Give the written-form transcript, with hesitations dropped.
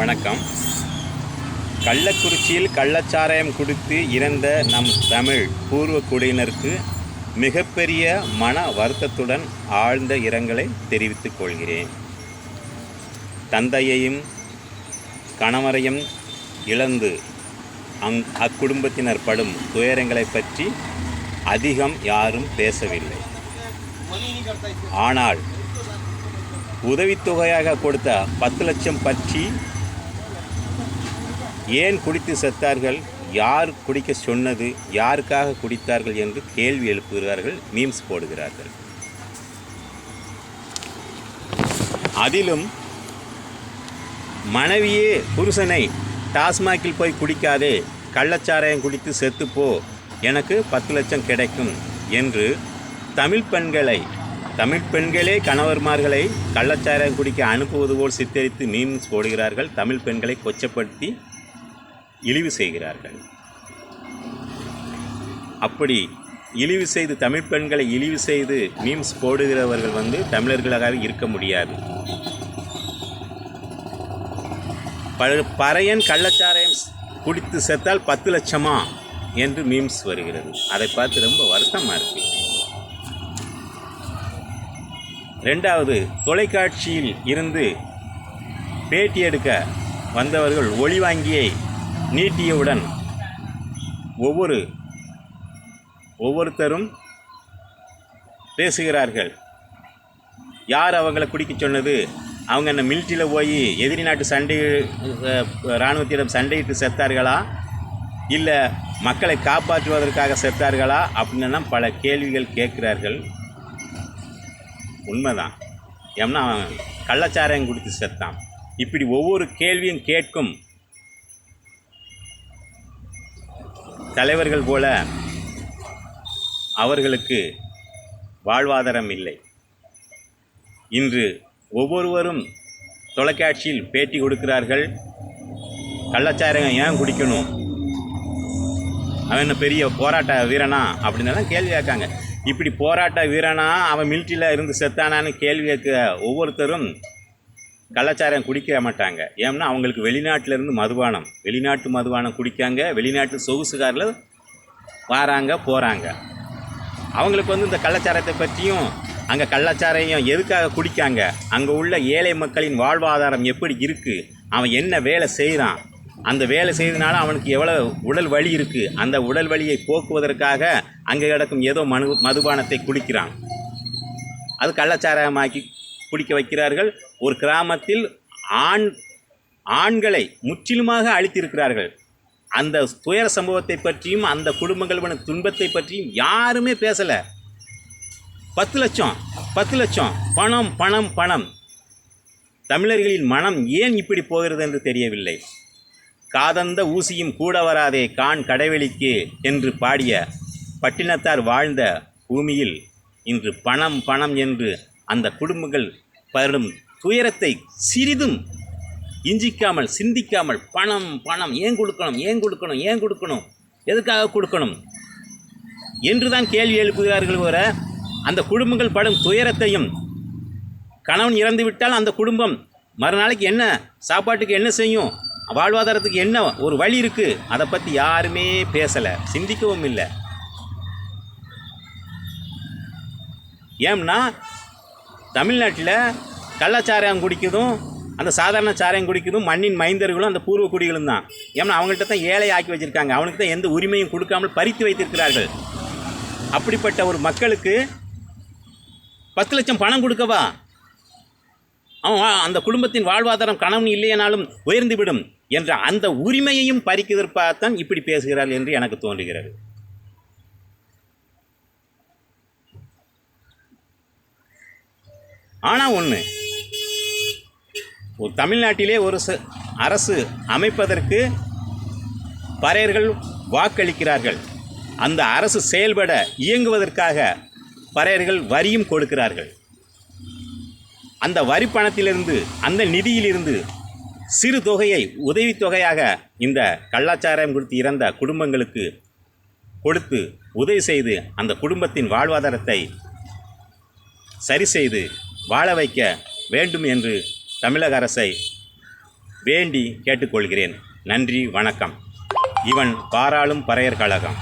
வணக்கம். கள்ளக்குறிச்சியில் கள்ளச்சாராயம் குடித்து இறந்த நம் தமிழ் பூர்வக்குடியினருக்கு மிகப்பெரிய மன வருத்தத்துடன் ஆழ்ந்த இரங்கலை தெரிவித்துக் கொள்கிறேன். தந்தையையும் கணவரையும் இழந்து அக்குடும்பத்தினர் படும் துயரங்களை பற்றி அதிகம் யாரும் பேசவில்லை. ஆனால் உதவித்தொகையாக கொடுத்த 10 லட்சம் பற்றி ஏன் குடித்து செத்தார்கள், யார் குடிக்க சொன்னது, யாருக்காக குடித்தார்கள் என்று கேள்வி எழுப்புகிறார்கள், மீம்ஸ் போடுகிறார்கள். அதிலும் மனைவியே புருஷனை டாஸ்மாகில் போய் குடிக்காதே, கள்ளச்சாராயம் குடித்து செத்துப்போ, எனக்கு 10 லட்சம் கிடைக்கும் என்று தமிழ் பெண்களே கணவர்மார்களை கள்ளச்சாராயம் குடிக்க அனுப்புவது போல் சித்தரித்து மீம்ஸ் போடுகிறார்கள். தமிழ் பெண்களை கொச்சப்படுத்தி இழிவு செய்கிறார்கள். அப்படி இழிவு செய்து தமிழ் பெண்களை இழிவு செய்து மீம்ஸ் போடுகிறவர்கள் தமிழர்களாக இருக்க முடியாது. பறையன் கள்ளச்சாராயம் குடித்து செத்தால் 10 லட்சமா என்று மீம்ஸ் வருகிறது. அதை பார்த்து ரொம்ப வருத்தமாக இருக்கு. ரெண்டாவது, தொலைக்காட்சியில் இருந்து பேட்டி எடுக்க வந்தவர்கள் ஒளிவாங்கியை நீட்டியவுடன் ஒவ்வொருத்தரும் பேசுகிறார்கள். யார் அவங்கள குடிக்க சொன்னது, அவங்க என்ன மிலிட்ரியில் போய் எதிரி நாட்டு இராணுவத்திடம் சண்டையிட்டு செத்தார்களா, இல்லை மக்களை காப்பாற்றுவதற்காக செத்தார்களா அப்படின்னு பல கேள்விகள் கேட்கிறார்கள். உண்மைதான், ஏன்னா கள்ளச்சாராயம் குடித்து செத்தான். இப்படி ஒவ்வொரு கேள்வியும் கேட்கும் தலைவர்கள் போல அவர்களுக்கு வாழ்வாதாரம் இல்லை. இன்று ஒவ்வொருவரும் தொலைக்காட்சியில் பேட்டி கொடுக்கிறார்கள். கள்ளச்சாராயம் ஏன் குடிக்கணும், அவன் என்ன பெரிய போராட்ட வீரனா அப்படின்னு கேள்வி கேட்காங்க. இப்படி போராட்ட வீரனா, அவன் மிலிட்ரியில் இருந்து செத்தானான்னு கேள்வி கேட்க ஒவ்வொருத்தரும் கள்ளச்சாராயம் குடிக்க மாட்டாங்க. ஏன்னா அவங்களுக்கு வெளிநாட்டிலேருந்து வெளிநாட்டு மதுபானம் குடிக்காங்க. வெளிநாட்டு சொகுசுகாரில் வராங்க போகிறாங்க. அவங்களுக்கு இந்த கள்ளச்சாராயத்தை பற்றியும், அங்கே கள்ளச்சாராயம் எதுக்காக குடிக்காங்க, அங்கே உள்ள ஏழை மக்களின் வாழ்வாதாரம் எப்படி இருக்குது, அவன் என்ன வேலை செய்கிறான், அந்த வேலை செய்தனால அவனுக்கு எவ்வளோ உடல் வலி இருக்குது, அந்த உடல் வலியை போக்குவதற்காக அங்கே கிடக்கும் ஏதோ மதுபானத்தை குடிக்கிறான். அது கள்ளச்சாராயமாக்கி குடிக்க வைக்கிறார்கள். ஒரு கிராமத்தில் ஆண்களை முற்றிலுமாக அழித்திருக்கிறார்கள். அந்த துயர சம்பவத்தை பற்றியும் அந்த குடும்பங்களோட துன்பத்தை பற்றியும் யாருமே பேசலை. 10 லட்சம் பணம் பணம் பணம். தமிழர்களின் மனம் ஏன் இப்படி போகிறது என்று தெரியவில்லை. காதந்த ஊசியும் கூட வராதே கான் கடைவெளிக்கு என்று பாடிய பட்டினத்தார் வாழ்ந்த பூமியில் இன்று பணம் பணம் என்று அந்த குடும்பங்கள் படும் துயரத்தை சிறிதும் இஞ்சிக்காமல் சிந்திக்காமல் பணம் பணம் ஏன் கொடுக்கணும், எதுக்காக கொடுக்கணும் என்று தான் கேள்வி எழுப்புகிறார்கள். வர அந்த குடும்பங்கள் படும் துயரத்தையும், கணவன் இறந்து விட்டால் அந்த குடும்பம் மறுநாளைக்கு என்ன சாப்பாட்டுக்கு என்ன செய்யும், வாழ்வாதாரத்துக்கு என்ன ஒரு வழி இருக்குது, அதை பற்றி யாருமே பேசலை, சிந்திக்கவும் இல்லை. ஏன்னா தமிழ்நாட்டில் கள்ளச்சாராயம் குடிக்கிறதும் அந்த சாதாரண சாராயம் குடிக்கிறதும் மண்ணின் மைந்தர்களும் அந்த பூர்வ குடிகளும் தான். ஏன்னா அவங்கள்ட்ட தான் ஏழை ஆக்கி வச்சுருக்காங்க. அவனுக்கு தான் எந்த உரிமையும் கொடுக்காமல் பறித்து வைத்திருக்கிறார்கள். அப்படிப்பட்ட ஒரு மக்களுக்கு 10 லட்சம் பணம் கொடுக்கவா, அவன் அந்த குடும்பத்தின் வாழ்வாதாரம் கணவன் இல்லையானாலும் உயர்ந்துவிடும் என்ற அந்த உரிமையையும் பறிக்கிறதற்காகத்தான் இப்படி பேசுகிறார்கள் என்று எனக்கு தோன்றுகிறது. ஆனால் ஒரு தமிழ்நாட்டிலே ஒரு அரசு அமைப்பதற்கு பறையர்கள் வாக்களிக்கிறார்கள். அந்த அரசு செயல்பட இயங்குவதற்காக பறையர்கள் வரியும் கொடுக்கிறார்கள். அந்த வரி பணத்திலிருந்து, அந்த நிதியிலிருந்து சிறு தொகையை உதவித்தொகையாக இந்த கள்ளச்சாராயம் கொடுத்து இறந்த குடும்பங்களுக்கு கொடுத்து உதவி செய்து அந்த குடும்பத்தின் வாழ்வாதாரத்தை சரி செய்து வாழ வைக்க வேண்டும் என்று தமிழக அரசை வேண்டி கேட்டுக்கொள்கிறேன். நன்றி, வணக்கம். இவன் பாராளும் பறையர் கழகம்.